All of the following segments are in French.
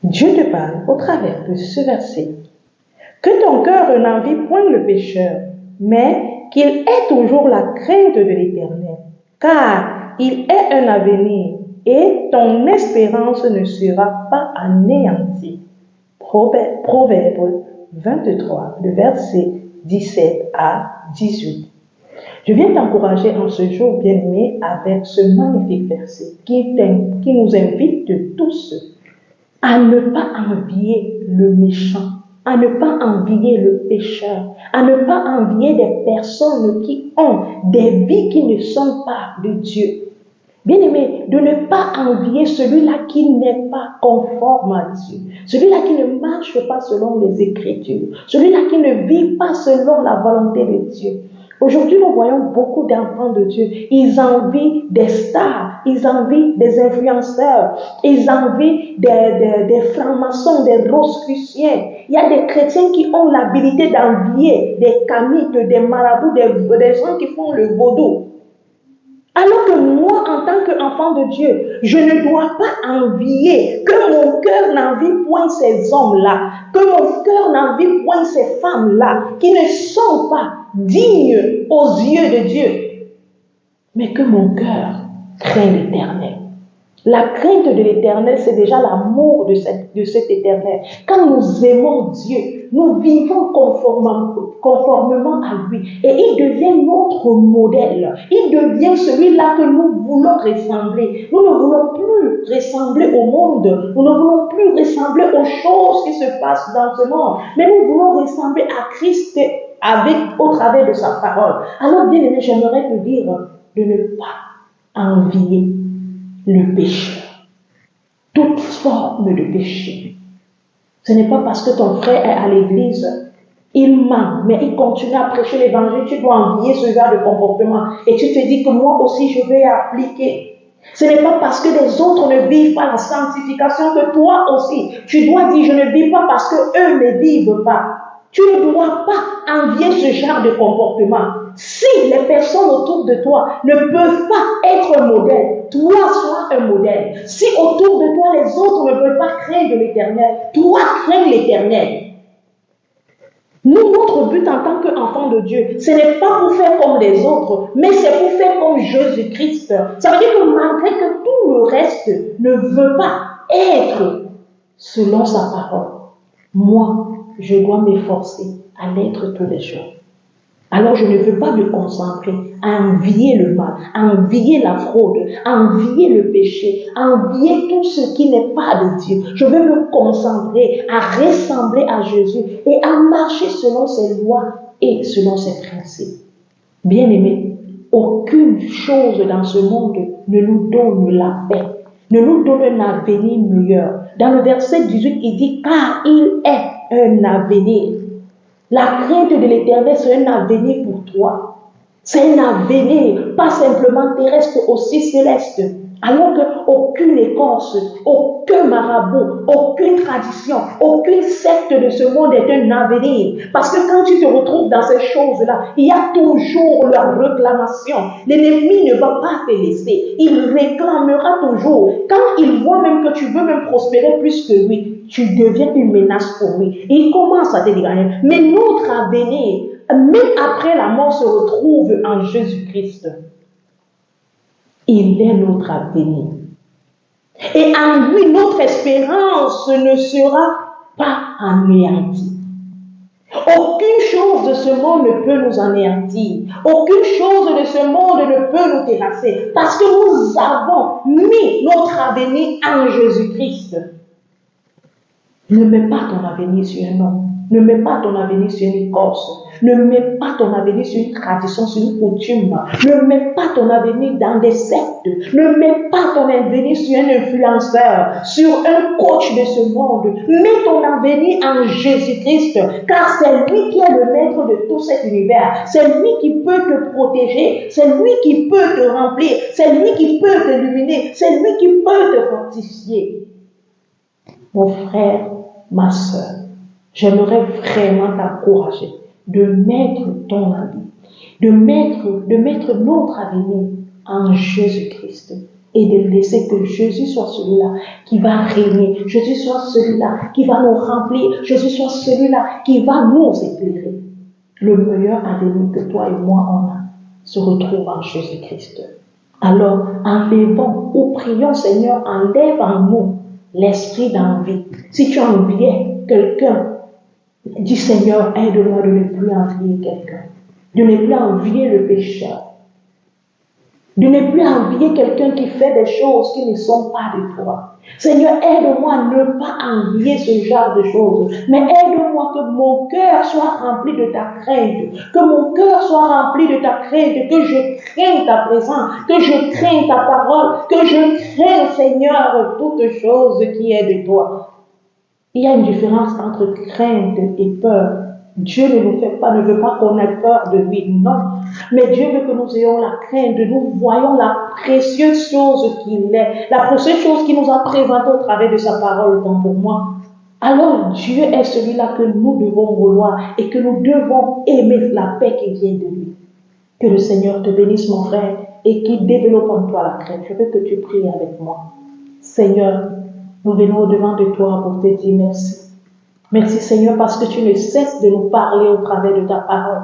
Dieu te parle au travers de ce verset. Que ton cœur n'envie point le pécheur, mais qu'il ait toujours la crainte de l'Éternel, car il est un avenir et ton espérance ne sera pas anéantie. Proverbe 23, le verset 17 à 18. Je viens t'encourager en ce jour bien-aimé avec ce magnifique verset qui nous invite tous à ne pas envier le méchant, à ne pas envier le pécheur, à ne pas envier des personnes qui ont des vies qui ne sont pas de Dieu. Bien-aimé, de ne pas envier celui-là qui n'est pas conforme à Dieu, celui-là qui ne marche pas selon les Écritures, celui-là qui ne vit pas selon la volonté de Dieu. Aujourd'hui, nous voyons beaucoup d'enfants de Dieu. Ils envient des stars, ils envient des influenceurs, ils envient des francs-maçons, des rosicruciens. Il y a des chrétiens qui ont l'habilité d'envier des kamites, des marabouts, des gens qui font le vaudou. Alors que moi, en tant qu'enfant de Dieu, je ne dois pas envier, que mon cœur n'envie point ces hommes-là, que mon cœur n'envie point ces femmes-là, qui ne sont pas dignes aux yeux de Dieu, mais que mon cœur craint l'Éternel. La crainte de l'Éternel, c'est déjà l'amour de cet Éternel. Quand nous aimons Dieu, nous vivons conformément à lui. Et il devient notre modèle. Il devient celui-là que nous voulons ressembler. Nous ne voulons plus ressembler au monde. Nous ne voulons plus ressembler aux choses qui se passent dans ce monde. Mais nous voulons ressembler à Christ au travers de sa parole. Alors, bien aimé, j'aimerais te dire de ne pas envier le péché, toute forme de péché. Ce n'est pas parce que ton frère est à l'église, il ment, mais il continue à prêcher l'évangile, tu dois envier ce genre de comportement et tu te dis que moi aussi je vais appliquer. Ce n'est pas parce que les autres ne vivent pas la sanctification que toi aussi, tu dois dire je ne vis pas parce que eux ne vivent pas. Tu ne dois pas envier ce genre de comportement. Si les personnes autour de toi ne peuvent pas être un modèle, toi sois un modèle. Si autour de toi les autres ne veulent pas craindre l'Éternel, toi crains l'Éternel. Nous, notre but en tant qu'enfants de Dieu, ce n'est pas pour faire comme les autres, mais c'est pour faire comme Jésus-Christ. Ça veut dire que malgré que tout le reste ne veut pas être selon sa parole, moi, je dois m'efforcer à l'être tous les jours. Alors je ne veux pas me concentrer à envier le mal, à envier la fraude, à envier le péché, à envier tout ce qui n'est pas de Dieu. Je veux me concentrer à ressembler à Jésus et à marcher selon ses lois et selon ses principes. Bien-aimés, aucune chose dans ce monde ne nous donne la paix, ne nous donne un avenir meilleur. Dans le verset 18, il dit « Car il est un avenir ». La crainte de l'Éternel, c'est un avenir pour toi. C'est un avenir, pas simplement terrestre, aussi céleste. Alors qu'aucune écorce, aucun marabout, aucune tradition, aucune secte de ce monde est un avenir. Parce que quand tu te retrouves dans ces choses-là, il y a toujours la réclamation. L'ennemi ne va pas te laisser. Il réclamera toujours. Quand il voit même que tu veux même prospérer plus que lui, tu deviens une menace pour lui. Et il commence à te dire, mais notre avenir, même après la mort, se retrouve en Jésus-Christ. Il est notre avenir. Et en lui, notre espérance ne sera pas anéantie. Aucune chose de ce monde ne peut nous anéantir. Aucune chose de ce monde ne peut nous terrasser. Parce que nous avons mis notre avenir en Jésus-Christ. Ne mets pas ton avenir sur un homme. Ne mets pas ton avenir sur une écorce. Ne mets pas ton avenir sur une tradition, sur une coutume. Ne mets pas ton avenir dans des sectes. Ne mets pas ton avenir sur un influenceur, sur un coach de ce monde. Mets ton avenir en Jésus-Christ, car c'est lui qui est le maître de tout cet univers. C'est lui qui peut te protéger. C'est lui qui peut te remplir. C'est lui qui peut t'illuminer. C'est lui qui peut te fortifier. Mon frère, ma soeur, j'aimerais vraiment t'encourager de mettre ton avis, de mettre notre avenir en Jésus-Christ. et de laisser que Jésus soit celui-là qui va régner, Jésus soit celui-là qui va nous remplir, Jésus soit celui-là qui va nous éclairer. Le meilleur avenir que toi et moi on a se retrouve en Jésus-Christ. Alors, enlevons ou prions, Seigneur, enlève en nous l'esprit d'envie. Si tu enviais quelqu'un, dis Seigneur, aide-moi de ne plus envier quelqu'un, de ne plus envier le pécheur, de ne plus envier quelqu'un qui fait des choses qui ne sont pas de toi. Seigneur, aide-moi à ne pas envier ce genre de choses, mais aide-moi que mon cœur soit rempli de ta crainte, que mon cœur soit rempli de ta crainte, que je craigne ta présence, que je craigne ta parole, que je craigne, Seigneur, toute chose qui est de toi. Il y a une différence entre crainte et peur. Dieu ne veut pas qu'on ait peur de lui, non. Mais Dieu veut que nous ayons la crainte, nous voyons la précieuse chose qu'il est, la précieuse chose qu'il nous a présentée au travers de sa parole, tant pour moi. Alors Dieu est celui-là que nous devons vouloir et que nous devons aimer la paix qui vient de lui. Que le Seigneur te bénisse, mon frère, et qu'il développe en toi la crainte. Je veux que tu pries avec moi. Seigneur, nous venons au-devant de toi pour te dire merci. Merci Seigneur parce que tu ne cesses de nous parler au travers de ta parole.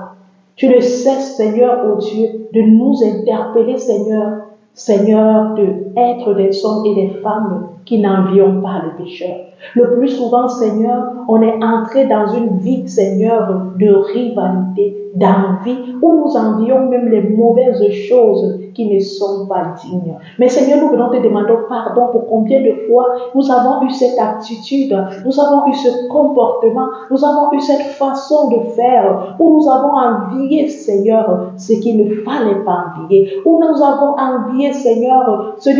Tu ne cesses, Seigneur, oh Dieu, de nous interpeller, Seigneur, d'être des hommes et des femmes qui n'envions pas le pécheur. Le plus souvent, Seigneur, on est entré dans une vie, Seigneur, de rivalité, d'envie, où nous envions même les mauvaises choses qui ne sont pas dignes. Mais Seigneur, nous venons te demander pardon pour combien de fois nous avons eu cette attitude, nous avons eu ce comportement, nous avons eu cette façon de faire, où nous avons envié, Seigneur, ce qu'il ne fallait pas envier, où nous avons envié, Seigneur, ce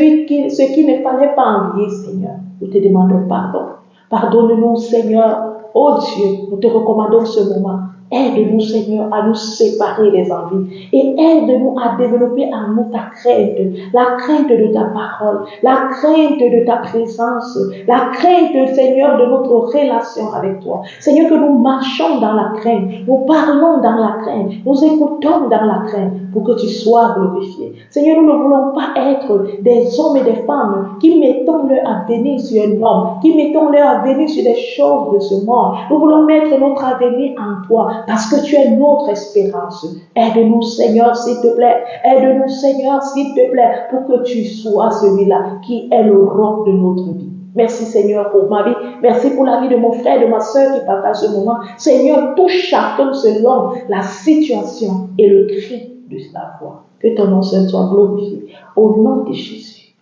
qui ne fallait pas envier, Seigneur. Nous te demandons pardon. Pardonne-nous, Seigneur. Oh Dieu, nous te recommandons ce moment. Aide-nous, Seigneur, à nous séparer des envies et aide-nous à développer en nous ta crainte, la crainte de ta parole, la crainte de ta présence, la crainte, Seigneur, de notre relation avec toi. Seigneur, que nous marchons dans la crainte, nous parlons dans la crainte, nous écoutons dans la crainte pour que tu sois glorifié. Seigneur, nous ne voulons pas être des hommes et des femmes qui mettons leur avenir sur un homme, qui mettons leur avenir sur des choses de ce monde. Nous voulons mettre notre avenir en toi, parce que tu es notre espérance. Aide-nous, Seigneur, s'il te plaît. Aide-nous, Seigneur, s'il te plaît, pour que tu sois celui-là qui est le roc de notre vie. Merci, Seigneur, pour ma vie. Merci pour la vie de mon frère, de ma soeur qui partage ce moment. Seigneur, touche chacun selon la situation et le cri de sa voix. Que ton nom seul soit glorifié. Au nom de Jésus.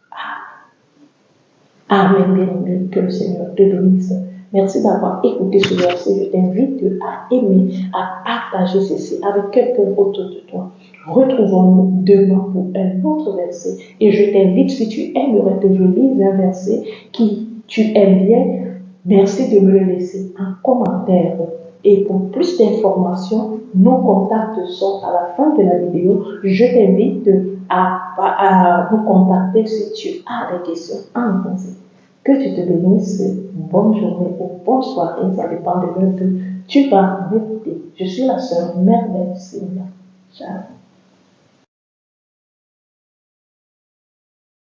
Amen. Bien-aimé, que le Seigneur te bénisse. Merci d'avoir écouté ce verset. Je t'invite à aimer, à partager ceci avec quelqu'un autour de toi. Retrouvons-nous demain pour un autre verset. Et je t'invite, si tu aimerais que je lise un verset qui tu aimes bien, merci de me le laisser en commentaire. Et pour plus d'informations, nos contacts sont à la fin de la vidéo. Je t'invite à nous contacter si tu as des questions en français. Que tu te bénisses, bonne journée ou bonne soirée, ça dépend de l'heure que tu vas m'écouter. Je suis la sœur Merveille Simba. Ciao.